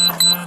There you go.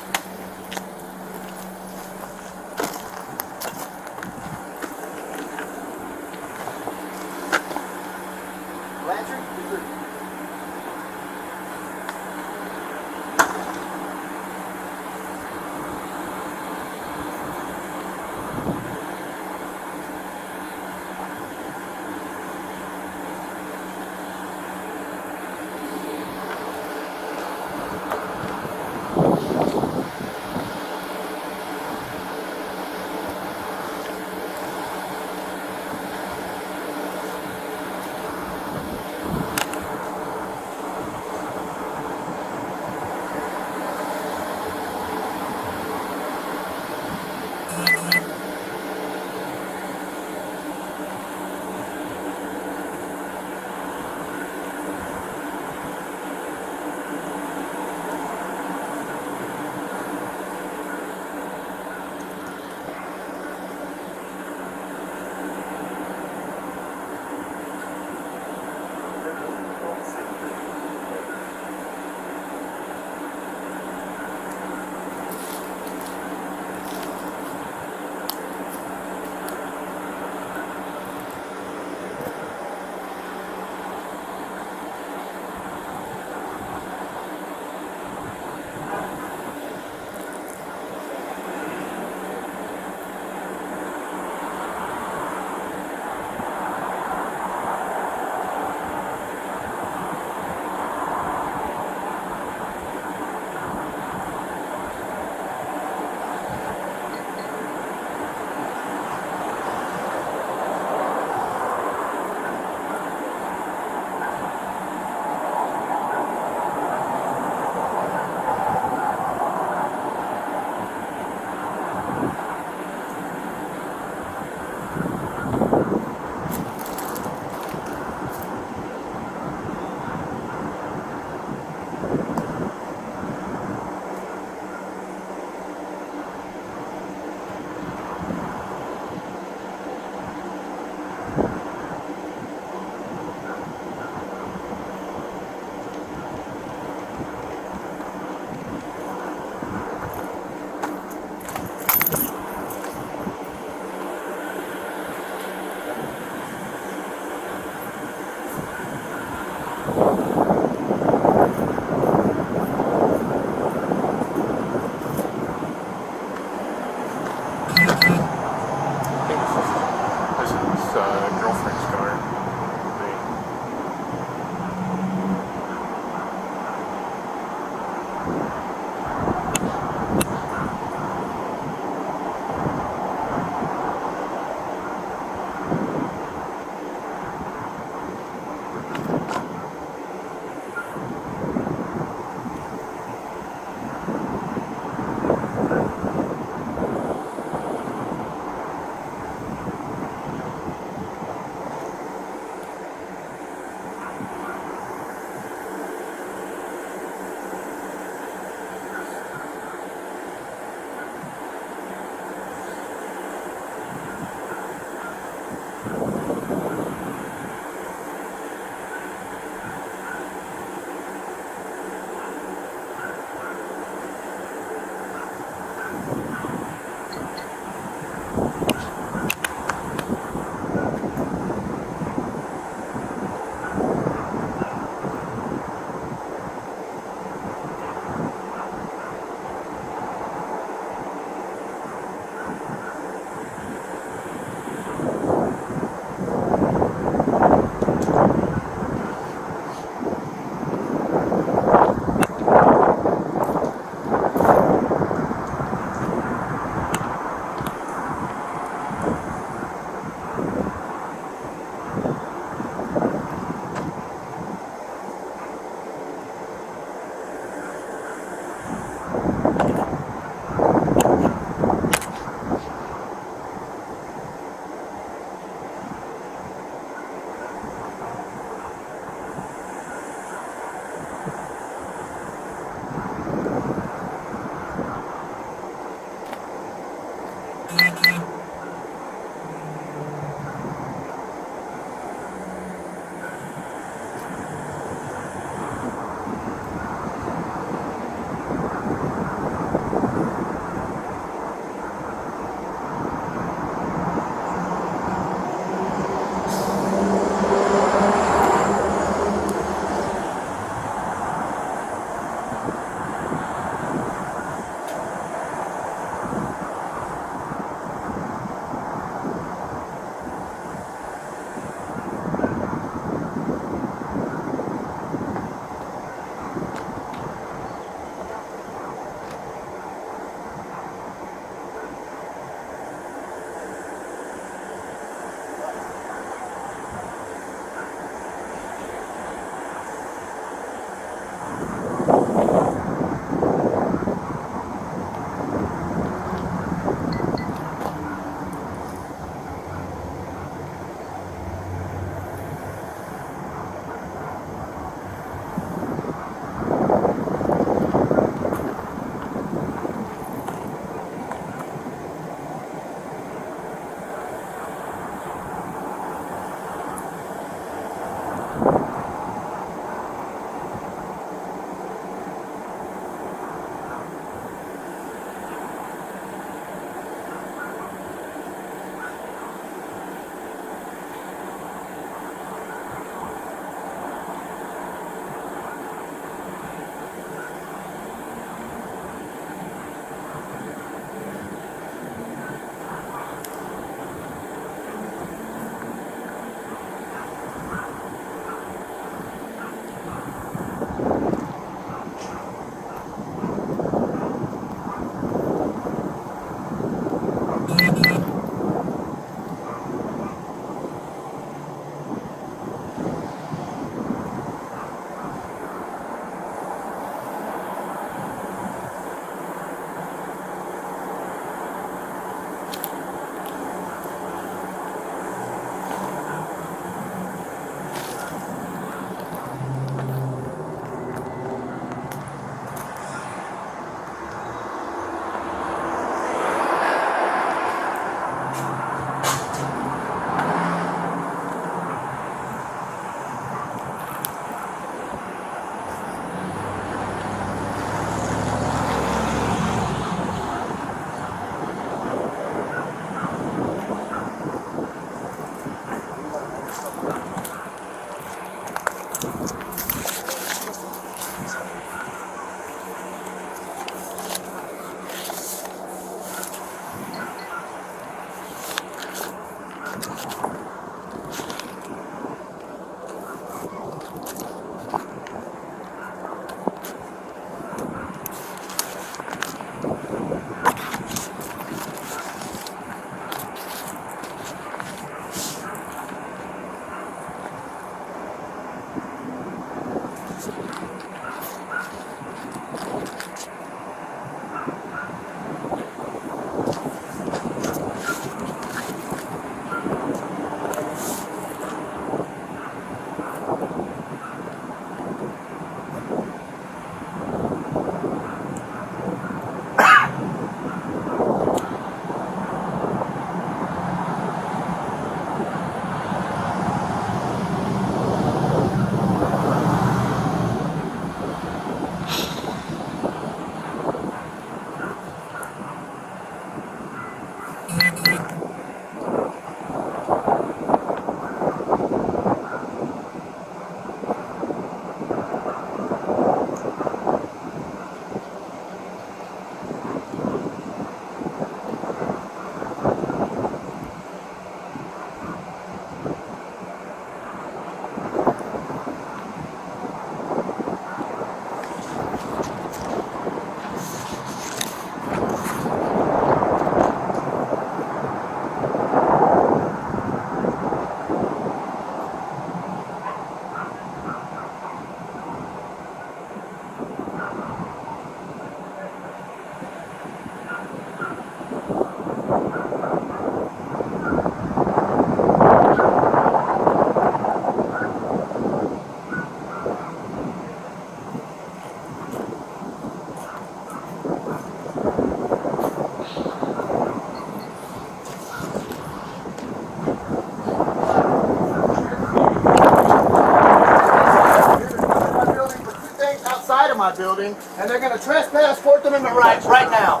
My building, and they're going to trespass Fourth Amendment rights right now.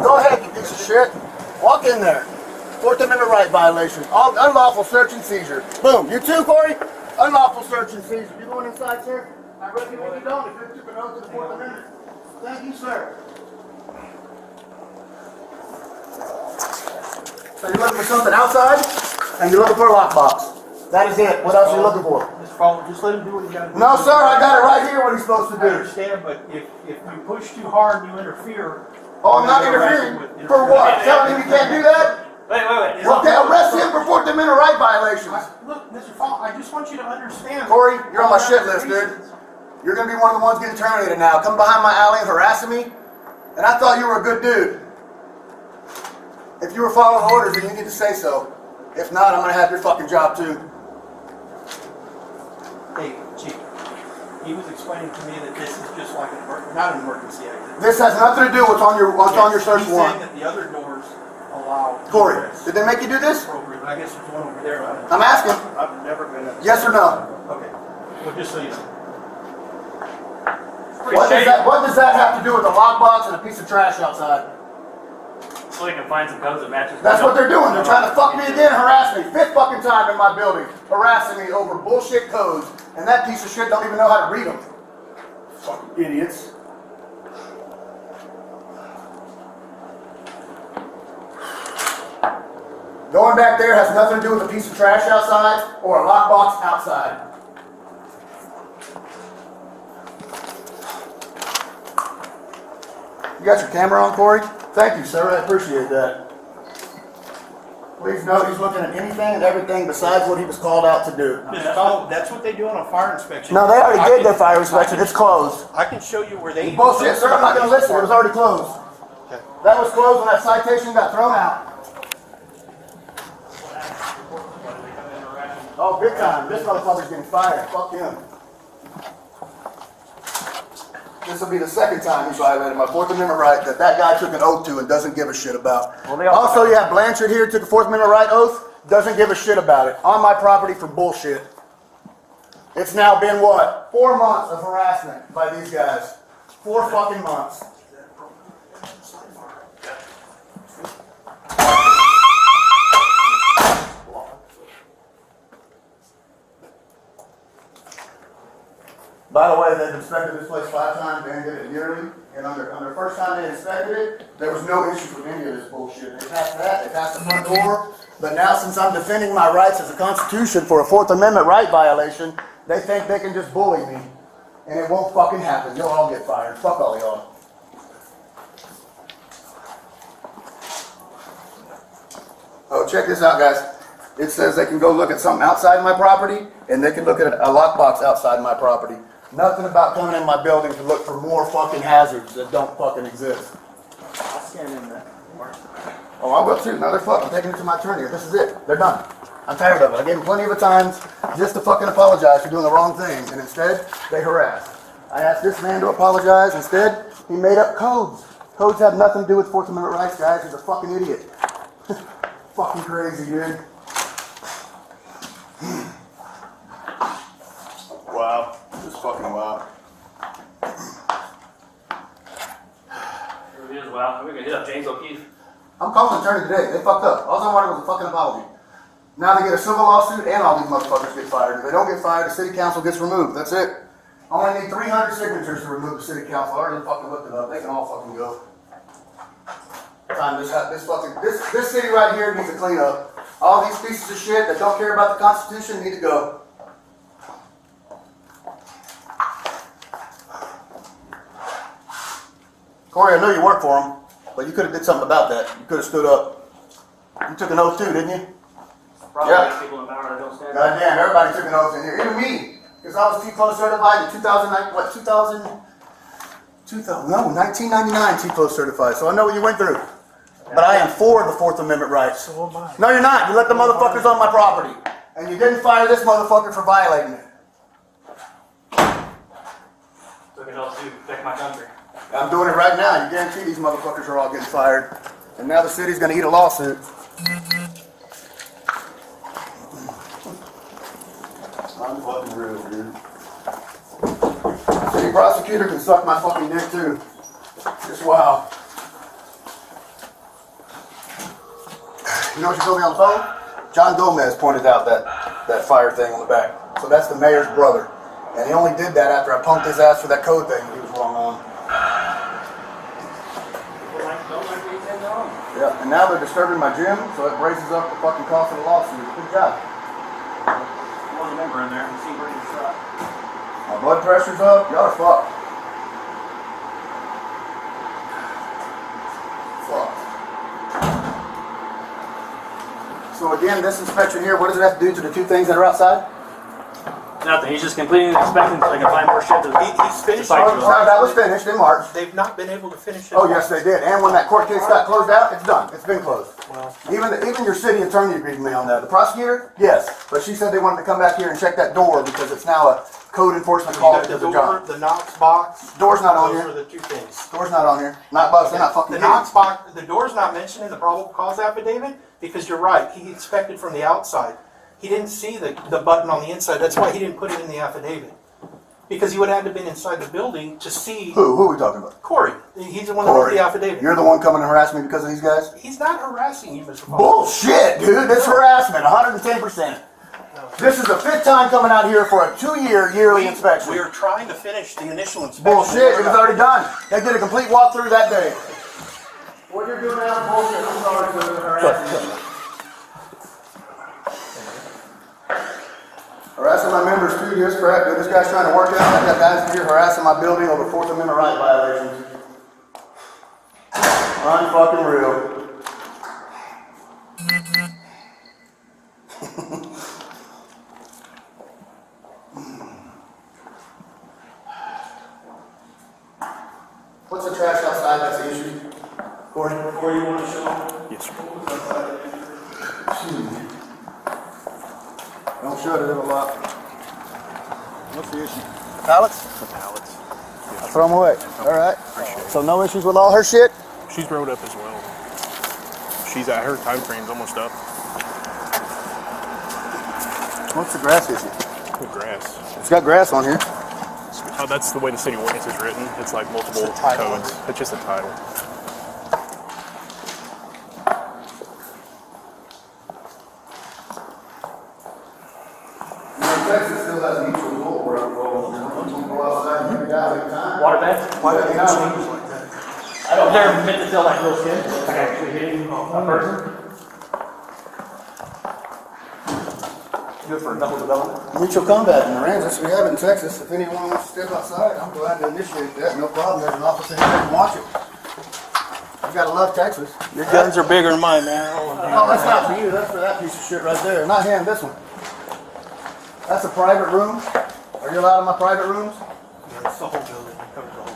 Go ahead, you piece of shit. Walk in there. Fourth Amendment right violation. All unlawful search and seizure. Boom. You too, Corey? Unlawful search and seizure. You going inside, sir? I recommend you don't if you're took an oath to the Fourth Amendment. Thank you, sir. So you're looking for something outside, and you're looking for a lockbox. That is it. What else are you looking for? Just let him do what he got to do. No, sir, I got it right here what he's supposed to do. I understand, but if you push too hard and you interfere... Oh, I'm not interfering? For what? Telling him you can't do that? Wait. Well, they arrest him for Fourth Amendment right violations. Look, Mr. Followell, I just want you to understand... Corey, you're on my shit list, dude. You're going to be one of the ones getting terminated now. Come behind my alley and harassing me? And I thought you were a good dude. If you were following orders, then you need to say so. If not, I'm going to have your fucking job, too. Hey, Chief, he was explaining to me that this is just like not an emergency exit. This has nothing to do with on your search warrant. He's saying that the other doors allow... Corey, did they make you do this? I guess there's one over there. I'm asking. I've never been in. Yes or no? Okay. Well, just so you know. What does that have to do with a lockbox and a piece of trash outside? So you can find some codes that matches. That's what they're doing. They're trying to fuck me again, harass me. Fifth fucking time in my building, harassing me over bullshit codes. And that piece of shit don't even know how to read them. Fucking idiots. Going back there has nothing to do with a piece of trash outside or a lockbox outside. You got your camera on, Corey? Thank you, sir. I appreciate that. Please note he's looking at anything and everything besides what he was called out to do. That's what they do on a fire inspection. No, they already did their fire inspection. It's closed. I can show you where they... Bullshit, sir. I'm not going to listen. It was already closed. Okay. That was closed when that citation got thrown out. Oh, big time. This motherfucker's getting fired. Fuck him. This will be the second time he's violated my Fourth Amendment right that guy took an oath to and doesn't give a shit about. Also, you have Blanchard here took a Fourth Amendment right oath, doesn't give a shit about it. On my property for bullshit. It's now been what? 4 months of harassment by these guys. 4 fucking months. By the way, they've inspected this place 5 times, they did it yearly, and on their first time they inspected it, there was no issues with any of this bullshit. They passed that, they passed the front door, but now since I'm defending my rights as a Constitution for a Fourth Amendment right violation, they think they can just bully me, and it won't fucking happen. You'll all get fired. Fuck all y'all. Oh, check this out, guys. It says they can go look at something outside my property, and they can look at a lockbox outside my property. Nothing about coming in my building to look for more fucking hazards that don't fucking exist. I'll stand in that. Oh, I will too. Now they're fucking taking it to my turn here. This is it. They're done. I'm tired of it. I gave them plenty of times just to fucking apologize for doing the wrong thing, and instead, they harassed. I asked this man to apologize. Instead, he made up codes. Codes have nothing to do with Fourth Amendment rights, guys. He's a fucking idiot. Fucking crazy, dude. Wow. Just fucking wow. It really is wow. We're going to hit up James O'Keefe. I'm calling the attorney today. They fucked up. All I wanted was a fucking apology. Now they get a civil lawsuit and all these motherfuckers get fired. If they don't get fired, the city council gets removed. That's it. I only need 300 signatures to remove the city council. I already fucking looked it up. They can all fucking go. Time this city right here needs a clean up. All these pieces of shit that don't care about the Constitution need to go. Corey, I know you work for them, but you could have did something about that. You could have stood up. You took an oath too, didn't you? Probably Yeah. people in power that don't stand up. Goddamn, everybody took an oath in here, even me, because I was T-Close certified in 1999 T-Close certified. So I know what you went through. But I am for the Fourth Amendment rights. So am I. No, you're not. You let the motherfuckers on my property, and you didn't fire this motherfucker for violating it. Took it all to protect my country. I'm doing it right now. You guarantee these motherfuckers are all getting fired, and now the city's gonna eat a lawsuit. I'm fucking real, dude. City prosecutor can suck my fucking dick too. Just wow. You know what she told me on the phone? John Gomez pointed out that fire thing on the back. So that's the mayor's brother. And he only did that after I punked his ass for that code thing he was wrong on. Yeah, and now they're disturbing my gym, so it raises up the fucking cost of the lawsuit. Good job. There was a member in there. See where he shot. My blood pressure's up. Y'all are fucked. Fuck. So again, this inspection here, what does it have to do to the two things that are outside? Nothing. He's just completing the inspection so they can find more shit. He's finished. That was finished in March. They've not been able to finish it. Oh yes, they did. And when that court case got closed out, it's done. It's been closed. Well, Even your city attorney agreed with me on that. The prosecutor, yes, but she said they wanted to come back here and check that door because it's now a code enforcement you call got the because of door, John. the Knox box. Door's not on Those here. are the two things. Door's not on here. Not bugs. They're not fucking The hitting. Knox box, the door's not mentioned in the probable cause affidavit because you're right. He inspected from the outside. He didn't see the button on the inside. That's why he didn't put it in the affidavit. Because he would have to have been inside the building to see. Who are we talking about? Corey. He's the one that wrote the affidavit. You're the one coming to harass me because of these guys? He's not harassing you, Mr. Followell. Bullshit, dude. This harassment, 110%. This is the 5th time coming out here for a 2-year yearly inspection. We are trying to finish the initial inspection. Bullshit, it was already done. They did a complete walkthrough that day. What you're doing now is bullshit. I'm sorry for the harassment. Harassing my members too, yes, correct. This guy's trying to work out. I got guys here harassing my building over 4th Amendment right violations. Unfucking real. What's the trash outside that's the issue? Corey, you want to show? Yes, sir. Don't shut it in a lot. What's the issue? Pallets? The pallets. I'll throw them away. All right. Appreciate it. So no issues with all her shit? She's rode up as well. She's at her time frame's almost up. What's the grass issue? The grass. It's got grass on here. Oh, that's the way the city ordinance is written. It's like multiple It's a title. codes. It's just a title. Texas still has mutual rule where I'm going. You go outside and you get out every time. Water beds? Why do they change like that? I don't dare admit to feel like real shit. Like actually hitting a person. Good for a double development. Mutual combat in the Aransas we have it in Texas. If anyone wants to step outside, I'm glad to initiate that. No problem. There's an officer here that can watch it. You gotta love Texas. Your guns are bigger than mine, man. Oh, that's not for you. That's for that piece of shit right there. Not him, this one. That's a private room. Are you allowed in my private rooms? Yeah, it's the whole building. It covers the whole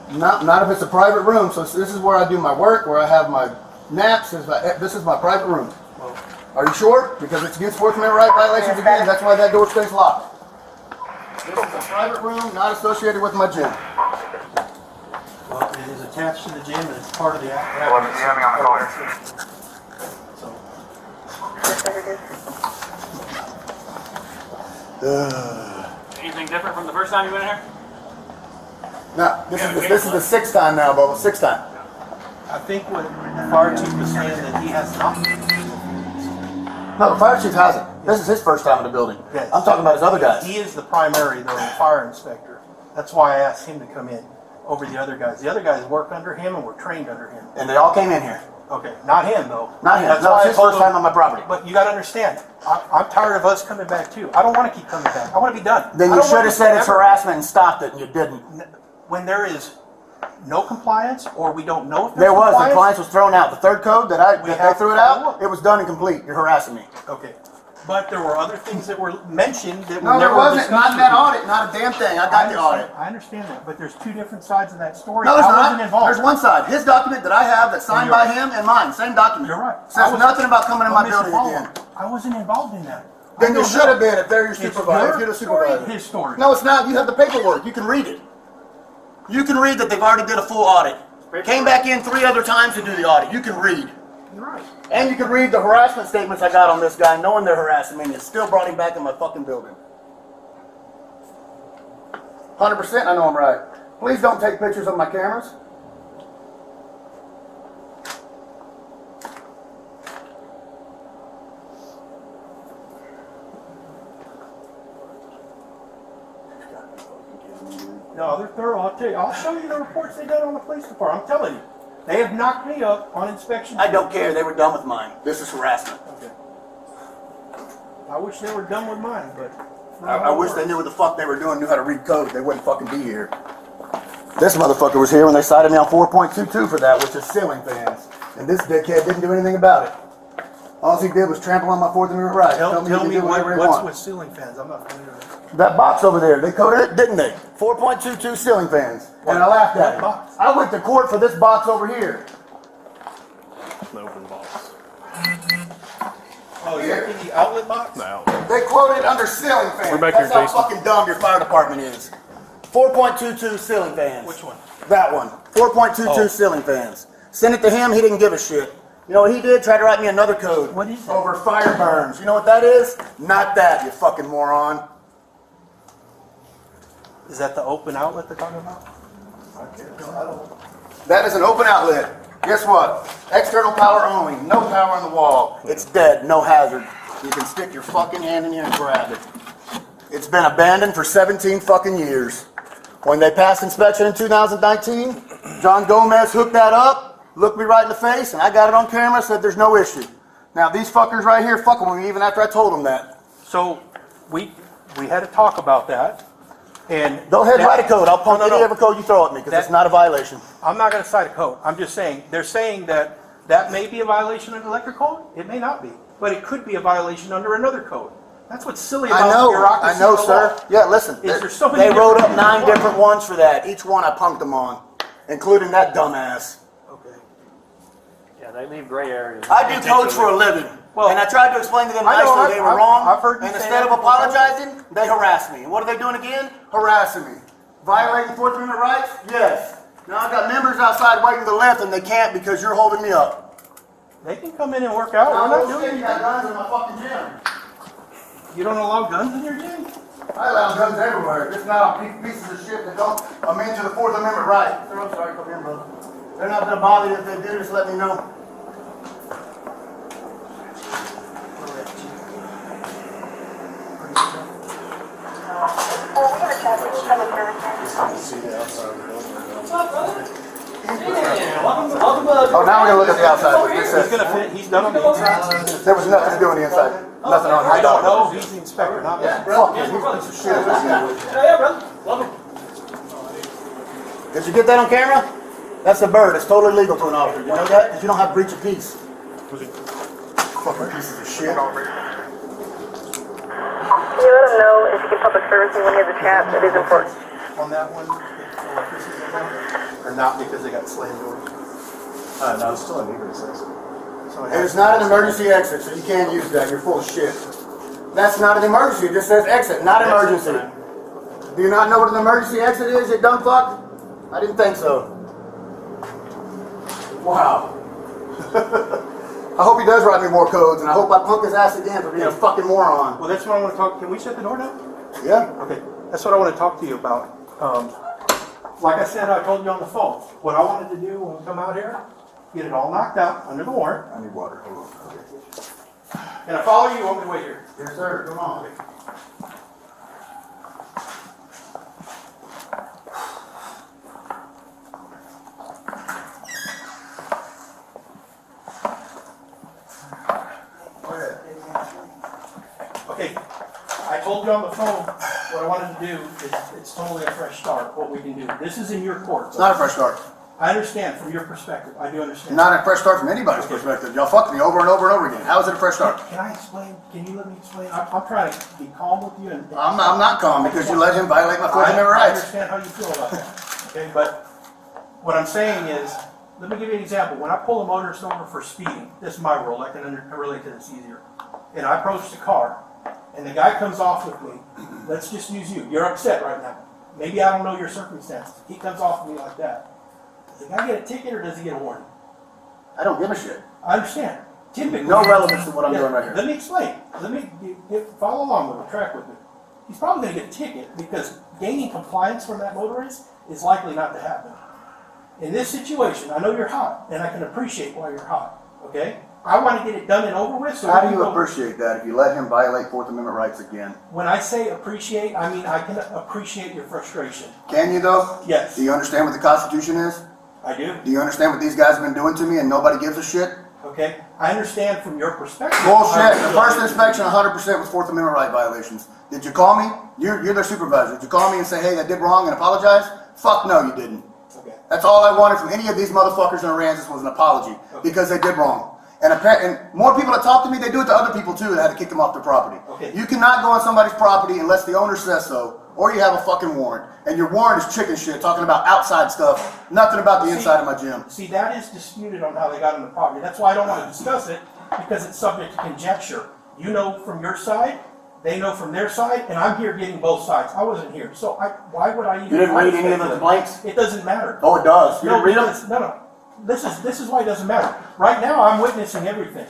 building. Not if it's a private room. So this is where I do my work, where I have my naps. This is my private room. Well, Are you sure? Because it's against Fourth Amendment right violations again. That's why that door stays locked. This is a private room, not associated with my gym. well, it is attached to the gym and it's part of the You have me on the caller. So, Anything different from the first time you went in here? No, this is the 6th time now, Bubba. 6th time. I think what the fire chief was saying that he has not. No, the fire chief hasn't. This is his first time in the building. Yes. I'm talking about his other guys. He is the primary, though, fire inspector. That's why I asked him to come in over the other guys. The other guys work under him and were trained under him. And they all came in here. Okay, not him though. Not him. That's No, why it's I his told first him- time on my property. But you got to understand, I'm tired of us coming back too. I don't want to keep coming back. I want to be done. Then I you don't should want have this said it's forever. harassment and stopped it, and you didn't. When there is no compliance, or we don't know if There there's was. The compliance. compliance was thrown out. The third code that We they have threw it to follow out, up. it was done and complete. You're harassing me. Okay, but there were other things that were mentioned that No, were there never wasn't. discussed Not in that with you. audit. Not a damn thing. I got the audit. I understand that, but there's two different sides of that story. No, there's I wasn't not. involved. There's one side. His document that I have that's signed You're by right. him and mine. Same document. You're right. Says I was- nothing about coming in my Mr. building Followell, again. I wasn't involved in that. Then I you don't should have know. been if they're your It's supervisor. If your you're the story, supervisor. his story. No, it's not. You have the paperwork. You can read it. You can read that they've already did a full audit. Came back in 3 other times to do the audit. You can read. You're right. And you can read the harassment statements I got on this guy, knowing they're harassing me, and it still brought him back in my fucking building. 100% I know I'm right. Please don't take pictures of my cameras. No, they're thorough. I'll tell you. I'll show you the reports they done on the police department. I'm telling you, they have knocked me up on inspection. I don't care. They were done with mine. This is harassment. Okay. I wish they were done with mine, but I wish they knew what the fuck they were doing, knew how to read code. They wouldn't fucking be here. This motherfucker was here when they cited me on 4.22 for that, which is ceiling fans. And this dickhead didn't do anything about it. All he did was trample on my Fourth Amendment right. Tell he can me do whatever he what's wants. with ceiling fans. I'm not familiar with it. That box over there, they coded it, didn't they? 4.22 ceiling fans. And I laughed at What it. box? I went to court for this box over here. The open box. Oh, you're in the outlet box? No. They quoted under ceiling fans. We're back That's here, how Jason. fucking dumb your fire department is. 4.22 ceiling fans. Which one? That one. 4.22 Oh. ceiling fans. Sent it to him, he didn't give a shit. You know what he did? Tried to write me another code. What is that? Over fire burns. You know what that is? Not that, you fucking moron. Is that the open outlet they're talking about? That is an open outlet. Guess what? External power only. No power on the wall. It's dead. No hazard. You can stick your fucking hand in here and grab it. It's been abandoned for 17 fucking years. When they passed inspection in 2019, John Gomez hooked that up, looked me right in the face, and I got it on camera, said there's no issue. Now these fuckers right here fucking with me even after I told them that. So we had to talk about that, and Go ahead and that- write a code. I'll pump No, no, any no. other code you throw at me because That- it's not a violation. I'm not going to cite a code. I'm just saying they're saying that that may be a violation of the electric code. It may not be, but it could be a violation under another code. That's what's silly about I bureaucracy. know, of the sir. law. Yeah, listen. Is there so many They wrote up different 9 ones? different ones for that. Each one I punked them on, including that dumbass. Okay. Yeah, they leave gray areas. I do codes for a living. Well, And I tried to explain to them I know, nicely they were I've wrong. heard you And say instead that of before. apologizing, they harass me. And what are they doing again? Harassing me. Violating Fourth Amendment rights? Yes. Now I've got members outside waiting to the left and they can't because you're holding me up. They can come in and work out. We're not doing You got guns in my fucking gym. You don't allow guns in your gym? I allow guns everywhere. Just not on pieces of shit that don't amend to the Fourth Amendment right. Sir, I'm sorry, come here, brother. They're not gonna bother you if they do, just let me know. Oh, now we're gonna look at the outside. Look, this He's says, gonna fit. He's done on the inside. there was nothing to do on the inside. Nothing on I his don't dog. know. He's the inspector, not me. Fuck him, he's a piece of shit. Yeah, brother. Welcome. Did you get that on camera? That's a bird. It's totally legal to an officer. You know that? Because you don't have breach of peace. Fucking pieces of shit. Can you let him know if you can public service me when he has a chat? That is important. On that one, the electricity goes on, or not because they got slammed doors. No, it's still in egress. So it And has- it's not an emergency exit, so you can't use that. You're full of shit. That's not an emergency. It just says exit, not emergency. Do you not know what an emergency exit is, you dumb fuck? I didn't think so. Wow. I hope he does write me more codes, and I hope I punk his ass again for being a fucking moron. Well, that's what I want to talk. Can we shut the door now? Yeah? Okay, that's what I want to talk to you about. Like I said, I told you on the phone, what I wanted to do when we come out here get it all knocked out under the warrant. I need water. Hold on. Can I follow you? Want me to wait here? Yes, sir. Come on. Go ahead. Okay, I told you on the phone, what I wanted to do is, it's totally a fresh start, what we can do. This is in your court. It's not a fresh start. I understand from your perspective, I do understand. Not a fresh start from anybody's perspective. Y'all fucked me over and over and over again. How is it a fresh start? Can I explain? Can you let me explain? I'm trying to be calm with you and. I'm not calm because you let him violate my Fourth Amendment I rights. understand how you feel about that, okay, but what I'm saying is, let me give you an example. When I pull a motorist over for speeding, this is my rule, I can relate to this easier. And I approach the car, and the guy comes off with me, let's just use you, you're upset right now. Maybe I don't know your circumstances. He comes off with me like that. Does the guy get a ticket or does he get a warning? I don't give a shit. I understand. Typically. No relevance to what I'm doing right here. Let me explain. Let me follow along with me, track with me. He's probably going to get a ticket because gaining compliance from that motorist is likely not to happen. In this situation, I know you're hot, and I can appreciate why you're hot, okay? I want to get it done and over with. So How do you appreciate that if you let him violate Fourth Amendment rights again? When I say appreciate, I mean I can appreciate your frustration. Can you though? Yes. Do you understand what the Constitution is? I do. Do you understand what these guys have been doing to me and nobody gives a shit? Okay? I understand from your perspective. Bullshit. The first inspection 100% was Fourth Amendment right violations. Did you call me? You're their supervisor. Did you call me and say, hey, I did wrong and apologize? Fuck no, you didn't. Okay. That's all I wanted from any of these motherfuckers in Aransas was an apology because they did wrong. And more people that talk to me, they do it to other people too that had to kick them off their property. Okay. You cannot go on somebody's property unless the owner says so, or you have a fucking warrant. And your warrant is chicken shit, talking about outside stuff, nothing about the inside of my gym. See, that is disputed on how they got on the property. That's why I don't want to discuss it, because it's subject to conjecture. You know from your side, they know from their side, and I'm here getting both sides. I wasn't here, so why would I even... You didn't read any of the complaints? It doesn't matter. Oh, it does. You didn't read them? No. This is why it doesn't matter. Right now, I'm witnessing everything,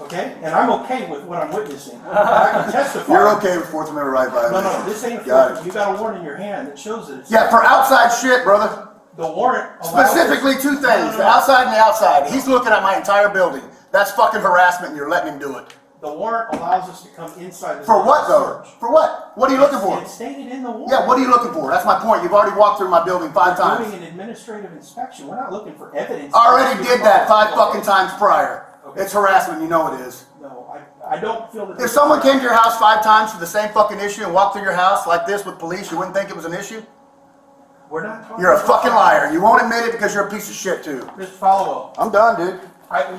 okay? And I'm okay with what I'm witnessing. I can testify. You're okay with Fourth Amendment right violations? No, this ain't a Got it. Fourth. You got a warrant in your hand that shows that it's... Yeah, for outside shit, brother. The warrant allows... Specifically two things, the outside and the outside. He's looking at my entire building. That's fucking harassment and you're letting him do it. The warrant allows us to come inside the... For what though? For what? What are you looking for? It's stated in the warrant. Yeah, what are you looking for? That's my point. You've already walked through my building 5 We're times. doing an administrative inspection. We're not looking for evidence. I already did that 5 fucking times prior. Okay. It's harassment, you know it is. No, I don't feel that... If someone came to your house 5 times for the same fucking issue and walked through your house like this with police, you wouldn't think it was an issue? We're not talking... You're a fucking liar. You won't admit it because you're a piece of shit too. Mr. Followell. I'm done, dude.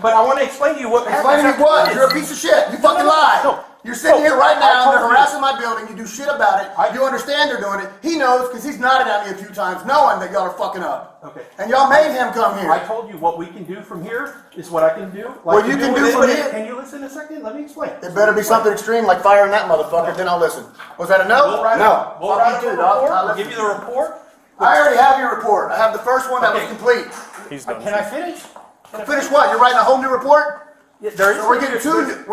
But I want to explain to you what Explain to me what? You're a piece of shit. You fucking lie. No. You're sitting here right I now, told they're you. harassing my building, you do shit about it, you understand they're doing it. He knows because he's nodded at me a few times knowing that y'all are fucking up. Okay. And y'all made him come here. I told you what we can do from here is what I can do. Like What you can do from here? Can you listen a second? Let me explain. It better be something extreme like firing that motherfucker, then I'll listen. Was that a no? We'll write No. up, we'll write up Fuck a you too, dog. report. I'll We'll listen. give you the report. I already have your report. I have the first one that was Okay. complete. He's done. Can I finish? Finish what? You're writing a whole new report? Yeah, there is. So we're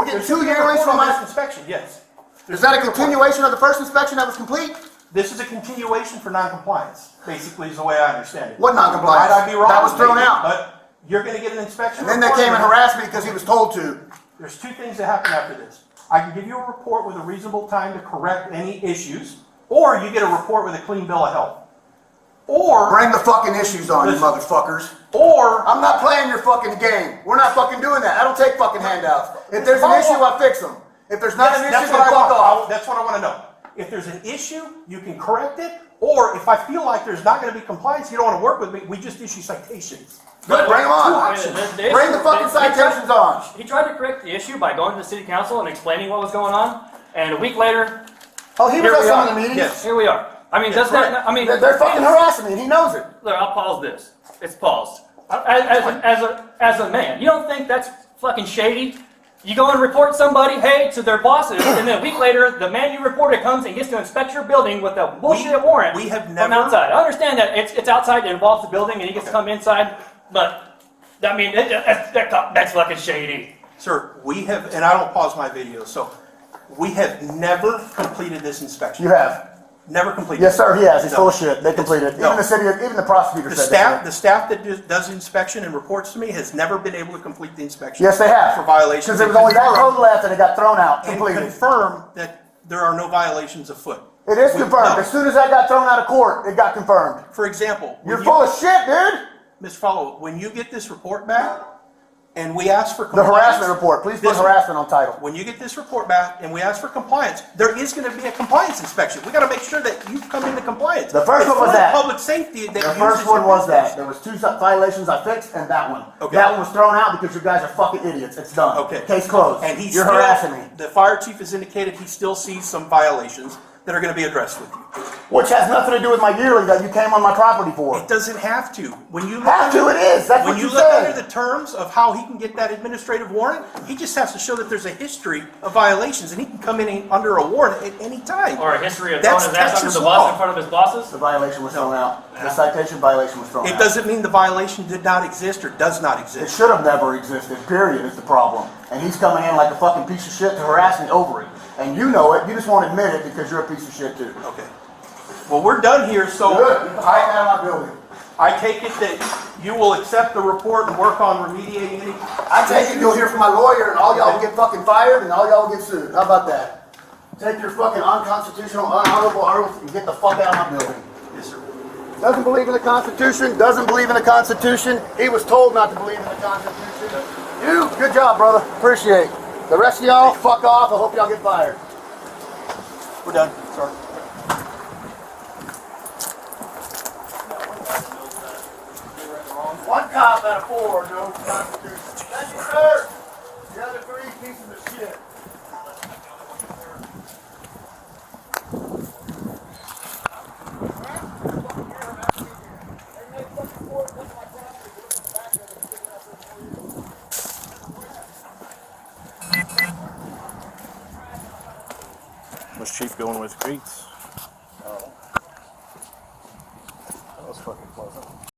getting two yearlings from this my... inspection. Yes. Is that a continuation of the first inspection that was complete? This is a continuation for non-compliance. Basically, is the way I understand it. What non-compliance? Might I be wrong? That was thrown Maybe, out. But you're going to get an inspection. And then they report. came and harassed me because he was told to. There's 2 things that happen after this. I can give you a report with a reasonable time to correct any issues, or you get a report with a clean bill of health. Or Bring the fucking issues on, you Listen. motherfuckers. Or I'm not playing your fucking game. We're not fucking doing that. I don't take fucking handouts. If there's an issue, I fix them. If there's not an issue, that's then what I fuck want. off. That's what I want to know. If there's an issue, you can correct it. Or if I feel like there's not going to be compliance, you don't want to work with me, we just issue citations. Good, bring them 2 on. options. Bring the fucking citations on. He tried to correct the issue by going to the city council and explaining what was going on, and a week later, Oh, he was Here at we some are. of the meetings. Yes. here we are. I mean, doesn't that? I mean, They're fucking harassing me, and he knows it. Look, I'll pause this. It's paused. As a man, you don't think that's fucking shady? You go and report somebody, hey, to their bosses, and then a week later, the man you reported comes and gets to inspect your building with a bullshit warrant we have from never- outside. I understand that it's outside, it involves the building, and he gets to come inside, but, I mean, that's fucking shady. Sir, we have, and I don't pause my video, so we have never completed this inspection. You have. Never completed. Yes, sir, he has. He's No. full of shit. They completed. No. Even the city, even the prosecutor The said staff, that. the staff that does inspection and reports to me has never been able to complete the inspection. Yes, they have. For violations. Because there was only that code left and it got thrown out, And completed. confirm that there are no violations afoot. It is We- confirmed. no. As soon as that got thrown out of court, it got confirmed. For example, when You're you- full of shit, dude. Ms. Followell, when you get this report back and we ask for The compliance. harassment report. Please put This- harassment on title. When you get this report back and we ask for compliance, there is going to be a compliance inspection. We got to make sure that you come into compliance. The first It's one was for that. Public safety. That The uses first one your was business. that. There was 2 violations I fixed and that one. Okay. That one was thrown out because you guys are fucking idiots. It's done. Okay. Case closed. And he's You're still, harassing me. The fire chief has indicated he still sees some violations that are going to be addressed with you. Which has nothing to do with my yearly that you came on my property for. It doesn't have to. When you look Have to, under- it is. That's when what you you look said. under the terms of how he can get that administrative warrant, he just has to show that there's a history of violations, and he can come in under a warrant at any time. Or a history of That's throwing his ass under Texas the law. bus in front of his bosses? The violation was thrown out. The citation violation was thrown out. It doesn't mean the violation did not exist or does not It exist. should have never existed, period, is the problem. And he's coming in like a fucking piece of shit to harass me over it. And you know it, you just won't admit it because you're a piece of shit too. Okay. Well, we're done here, so Good, you can hide that out of my building. I take it that you will accept the report and work on remediating any. I take it you'll hear from my lawyer and all y'all will get fucking fired and all y'all will get sued. How about that? Take your fucking unconstitutional, unhonorable oath and get the fuck out of my building. Yes, sir. Doesn't believe in the Constitution, doesn't believe in the Constitution. He was told not to believe in the Constitution. You, good job, brother. Appreciate it. The rest of y'all, fuck off. I hope y'all get fired. We're done. Sorry. One cop out of 4 knows the Constitution. Thank you, sir. The other 3 pieces of shit. What's Chief going with Gates? That was fucking pleasant.